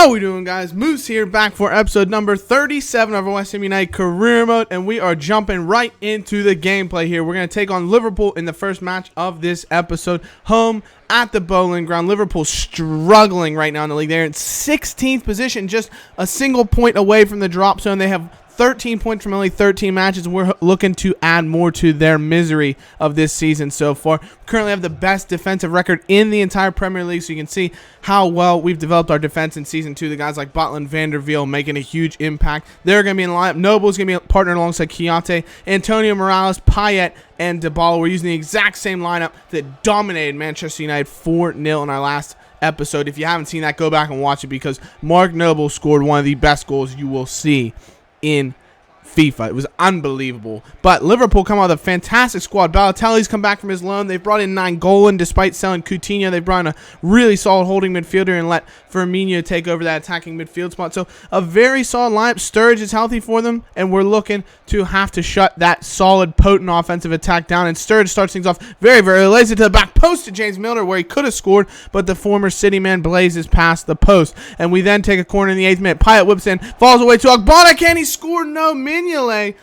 How we doing, guys? Moose here, back for episode number 37 of our West Ham United career mode, and we are jumping right into the gameplay here. We're going to take on Liverpool in the first match of this episode, home at the Bowling Ground. Liverpool struggling right now in the league. They're in 16th position, just a single point away from the drop zone. They have 13 points from only 13 matches, and we're looking to add more to their misery of this season so far. We currently have the best defensive record in the entire Premier League, so you can see how well we've developed our defense in Season 2. The guys like Butland, Van der Veer making a huge impact. They're going to be in the lineup. Noble's going to be partnered alongside Chiante, Antonio Morales, Payet, and Dybala. We're using the exact same lineup that dominated Manchester United 4-0 in our last episode. If you haven't seen that, go back and watch it, because Mark Noble scored one of the best goals you will see in FIFA. It was unbelievable. But Liverpool come out with a fantastic squad. Balotelli's come back from his loan. They've brought in Nainggolan despite selling Coutinho. They've brought in a really solid holding midfielder and let Firmino take over that attacking midfield spot. So a very solid lineup. Sturridge is healthy for them, and we're looking to have to shut that solid, potent offensive attack down. And Sturridge starts things off very, very early. Lays it to the back post to James Milner, where he could have scored, but the former City man blazes past the post. And we then take a corner in the 8th minute. Payet whips in, falls away to Ogbonna. Can he score? No. Mignolet,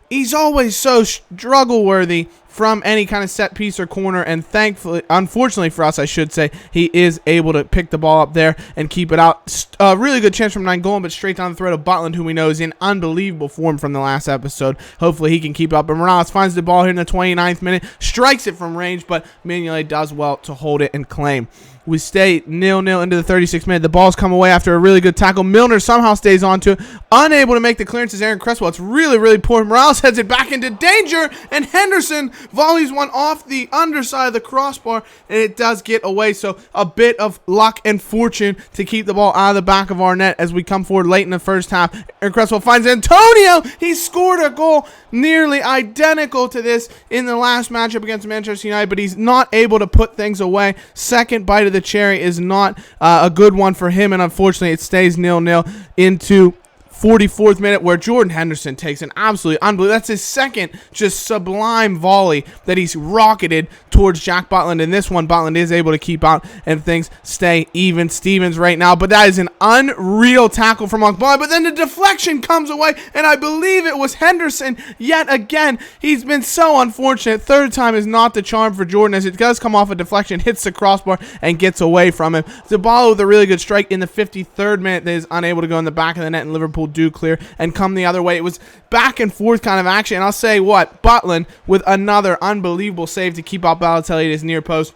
he's always so struggle-worthy from any kind of set piece or corner, and thankfully, unfortunately for us, I should say, he is able to pick the ball up there and keep it out. A really good chance from Nainggolan, but straight down the throat of Butland, who we know is in unbelievable form from the last episode. Hopefully he can keep up. And Morales finds the ball here in the 29th minute, strikes it from range, but Mignolet does well to hold it and claim. We stay 0-0 into the 36th minute. The ball's come away after a really good tackle. Milner somehow stays onto it, unable to make the clearance as Aaron Cresswell. It's really, really poor. Morales heads it back into danger, and Henderson volleys one off the underside of the crossbar, and it does get away. So a bit of luck and fortune to keep the ball out of the back of our net as we come forward late in the first half. Aaron Cresswell finds Antonio. He scored a goal nearly identical to this in the last matchup against Manchester United, but he's not able to put things away. Second bite of the cherry is not a good one for him, and unfortunately it stays 0-0 into 44th minute, where Jordan Henderson takes an absolutely unbelievable, that's his second just sublime volley that he's rocketed towards Jack Butland, and this one Butland is able to keep out, and things stay even Stevens right now. But that is an unreal tackle from Ogbonna, but then the deflection comes away, and I believe it was Henderson yet again. He's been so unfortunate. Third time is not the charm for Jordan, as it does come off a deflection, hits the crossbar, and gets away from him. Dybala with a really good strike in the 53rd minute that is unable to go in the back of the net, and Liverpool do clear and come the other way. It was back and forth kind of action, and I'll say what, Butland with another unbelievable save to keep out Balotelli at his near post.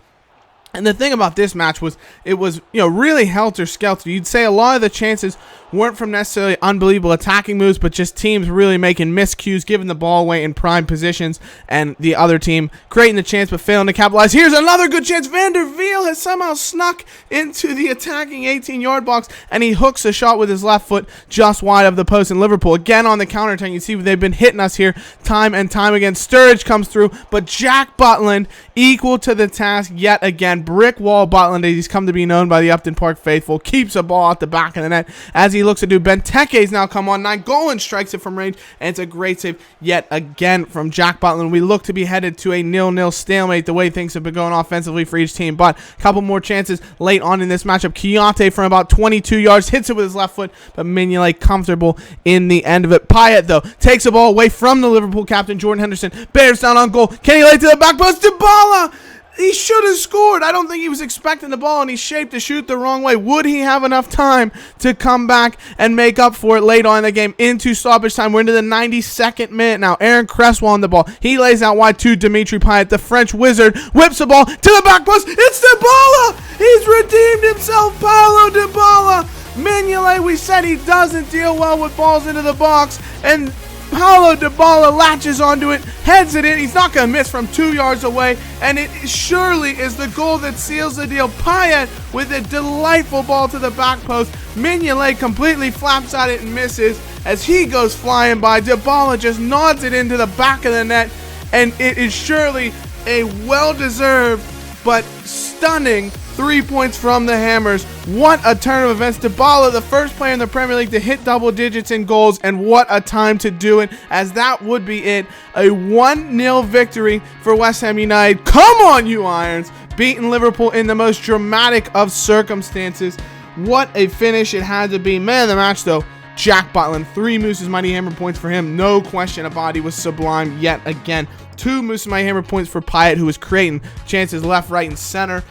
And the thing about this match was, it was, really helter-skelter. You'd say a lot of the chances weren't from necessarily unbelievable attacking moves, but just teams really making miscues, giving the ball away in prime positions, and the other team creating the chance but failing to capitalize. Here's another good chance. Van der Veer has somehow snuck into the attacking 18-yard box, and he hooks a shot with his left foot just wide of the post. And Liverpool again on the counter-attack. You see they've been hitting us here time and time again. Sturridge comes through, but Jack Butland equal to the task yet again. Brick wall Butland, as he's come to be known by the Upton Park faithful, keeps a ball at the back of the net as he looks to do. Benteke's now come on. Nainggolan strikes it from range, and it's a great save yet again from Jack Butland. We look to be headed to a 0-0 stalemate the way things have been going offensively for each team, but a couple more chances late on in this matchup. Chiante from about 22 yards hits it with his left foot, but Mignolet comfortable in the end of it. Payet, though, takes the ball away from the Liverpool captain, Jordan Henderson, bears down on goal. Can he lay it to the back post? Dybala! He should have scored. I don't think he was expecting the ball, and he shaped to shoot the wrong way. Would he have enough time to come back and make up for it late on in the game into stoppage time? We're into the 92nd minute now. Aaron Cresswell on the ball. He lays out wide to Dimitri Payet. The French wizard whips the ball to the back post. It's Dybala! He's redeemed himself, Paulo Dybala. Mignolet, we said he doesn't deal well with balls into the box, and Paulo Dybala latches onto it, heads it in. He's not going to miss from 2 yards away, and it surely is the goal that seals the deal. Payet with a delightful ball to the back post. Mignolet completely flaps at it and misses as he goes flying by. Dybala just nods it into the back of the net, and it is surely a well-deserved but stunning 3 points from the Hammers. What a turn of events. Dybala, the first player in the Premier League to hit double digits in goals, and what a time to do it, as that would be it. A 1-0 victory for West Ham United. Come on, you Irons. Beating Liverpool in the most dramatic of circumstances. What a finish it had to be. Man of the match, though, Jack Butland. 3 Moose's Mighty Hammer points for him. No question about it. He was sublime yet again. 2 Moose's Mighty Hammer points for Pyatt, who was creating chances left, right, and center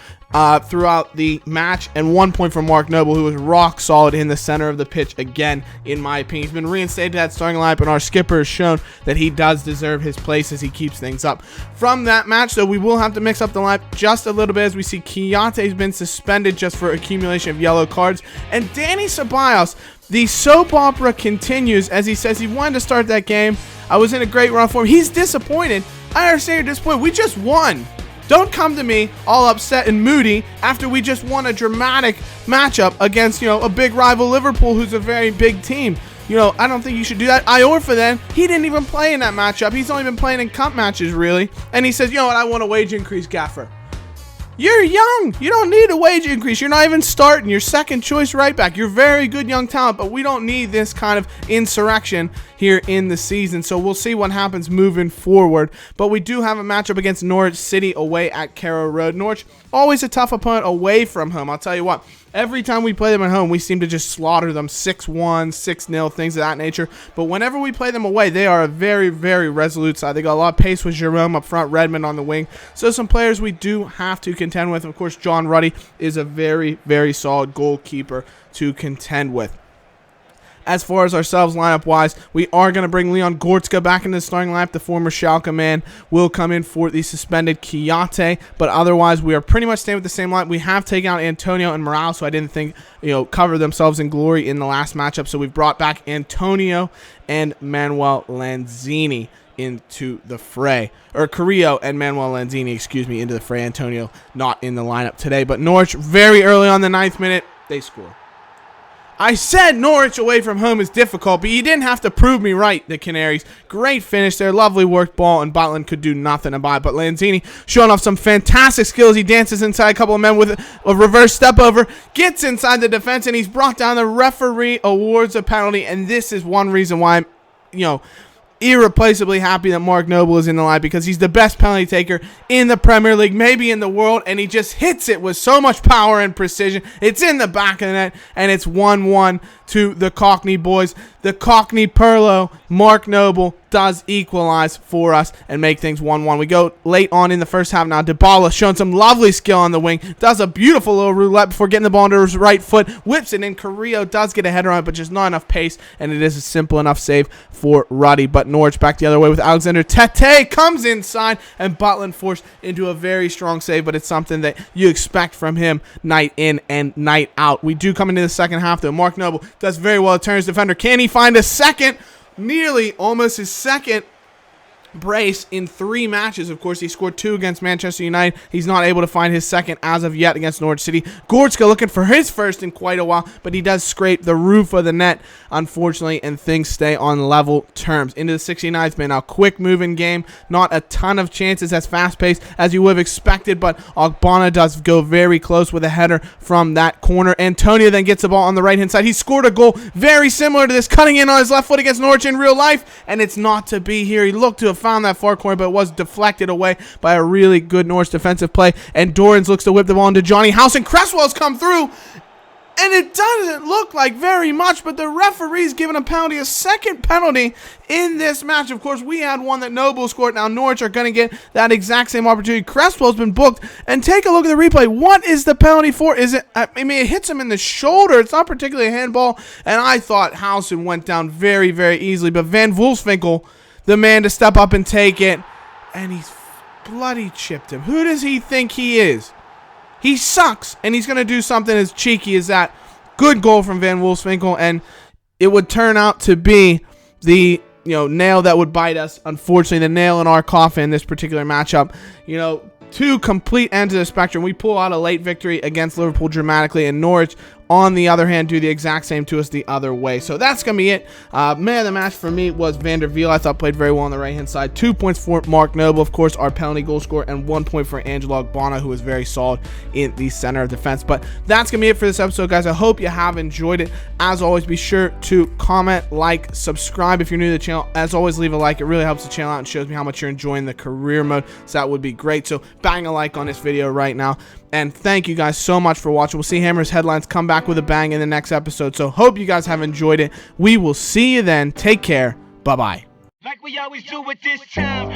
throughout the match. And 1 point for Mark Noble, who was rock solid in the center of the pitch again, in my opinion. He's been reinstated to that starting lineup, and our skipper has shown that he does deserve his place as he keeps things up. From that match, though, we will have to mix up the lineup just a little bit, as we see Kiate's been suspended just for accumulation of yellow cards. And Danny Ceballos, the soap opera continues, as he says he wanted to start that game. I was in a great run for him. He's disappointed. I understand you're disappointed. We just won. Don't come to me all upset and moody after we just won a dramatic matchup against, a big rival Liverpool, who's a very big team. I don't think you should do that. Iorfa, then, he didn't even play in that matchup. He's only been playing in cup matches, really. And he says, you know what, I want a wage increase, Gaffer. You're young. You don't need a wage increase. You're not even starting. You're second choice right back. You're very good young talent, but we don't need this kind of insurrection here in the season. So we'll see what happens moving forward. But we do have a matchup against Norwich City away at Carrow Road. Norwich, always a tough opponent away from home. I'll tell you what. Every time we play them at home, we seem to just slaughter them 6-1, 6-0, things of that nature. But whenever we play them away, they are a very, very resolute side. They got a lot of pace with Jerome up front, Redmond on the wing. So some players we do have to contend with. Of course, John Ruddy is a very, very solid goalkeeper to contend with. As far as ourselves lineup-wise, we are going to bring Leon Goretzka back into the starting lineup. The former Schalke man will come in for the suspended Kiate, but otherwise we are pretty much staying with the same lineup. We have taken out Antonio and Morales, who I didn't think covered themselves in glory in the last matchup. So we've brought back Antonio and Manuel Lanzini into the fray, or Carrillo and Manuel Lanzini, into the fray. Antonio not in the lineup today, but Norwich very early on the 9th minute, they score. I said Norwich away from home is difficult, but you didn't have to prove me right, the Canaries. Great finish there, lovely worked ball, and Butland could do nothing about it. But Lanzini showing off some fantastic skills. He dances inside a couple of men with a reverse step over, gets inside the defense, and he's brought down. The referee awards a penalty, and this is one reason why I'm, irreplaceably happy that Mark Noble is in the line, because he's the best penalty taker in the Premier League, maybe in the world, and he just hits it with so much power and precision. It's in the back of the net, and it's 1-1 to the Cockney boys. The Cockney Perlo, Mark Noble, does equalize for us and make things 1-1. We go late on in the first half now. Dybala showing some lovely skill on the wing. Does a beautiful little roulette before getting the ball under his right foot. Whips it in. Carrillo does get a header on it, but just not enough pace, and it is a simple enough save for Ruddy. But Norwich back the other way with Alexander Tete. Comes inside, and Butland forced into a very strong save, but it's something that you expect from him night in and night out. We do come into the second half, though. Mark Noble does very well. Turns defender. Can he find a second? Nearly almost his second brace in 3 matches. Of course, he scored 2 against Manchester United. He's not able to find his second as of yet against Norwich City. Goretzka looking for his first in quite a while, but he does scrape the roof of the net, unfortunately, and things stay on level terms. Into the 69th minute. Now, quick moving game. Not a ton of chances as fast-paced as you would have expected, but Ogbonna does go very close with a header from that corner. Antonio then gets the ball on the right-hand side. He scored a goal very similar to this, cutting in on his left foot against Norwich in real life, and it's not to be here. He looked to have found that far corner, but it was deflected away by a really good Norwich defensive play, and Dorrans looks to whip the ball into Johnny House, and Cresswell's come through, and it doesn't look like very much, but the referee's given a penalty, a second penalty in this match. Of course, we had one that Noble scored. Now Norwich are going to get that exact same opportunity. Cresswell's been booked, and take a look at the replay. What is the penalty for? Is it, it hits him in the shoulder. It's not particularly a handball, and I thought Housen went down very, very easily, but Van Wolfswinkel, the man to step up and take it, and he's bloody chipped him. Who does he think he is? He sucks, and he's going to do something as cheeky as that. Good goal from Van Wolfswinkel, and it would turn out to be the nail that would bite us. Unfortunately, the nail in our coffin in this particular matchup. 2 complete ends of the spectrum. We pull out a late victory against Liverpool dramatically, and Norwich, on the other hand, do the exact same to us the other way. So that's going to be it. Man of the match for me was Van der Wiel. I thought played very well on the right-hand side. 2 points for Mark Noble, of course, our penalty goal scorer, and 1 point for Angelo Ogbonna, who was very solid in the center of defense. But that's going to be it for this episode, guys. I hope you have enjoyed it. As always, be sure to comment, like, subscribe if you're new to the channel. As always, leave a like. It really helps the channel out and shows me how much you're enjoying the career mode, so that would be great. So bang a like on this video right now. And thank you guys so much for watching. We'll see Hammer's Headlines come back with a bang in the next episode. So hope you guys have enjoyed it. We will see you then. Take care. Bye-bye. Like we always do with this time.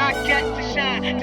I got to shine.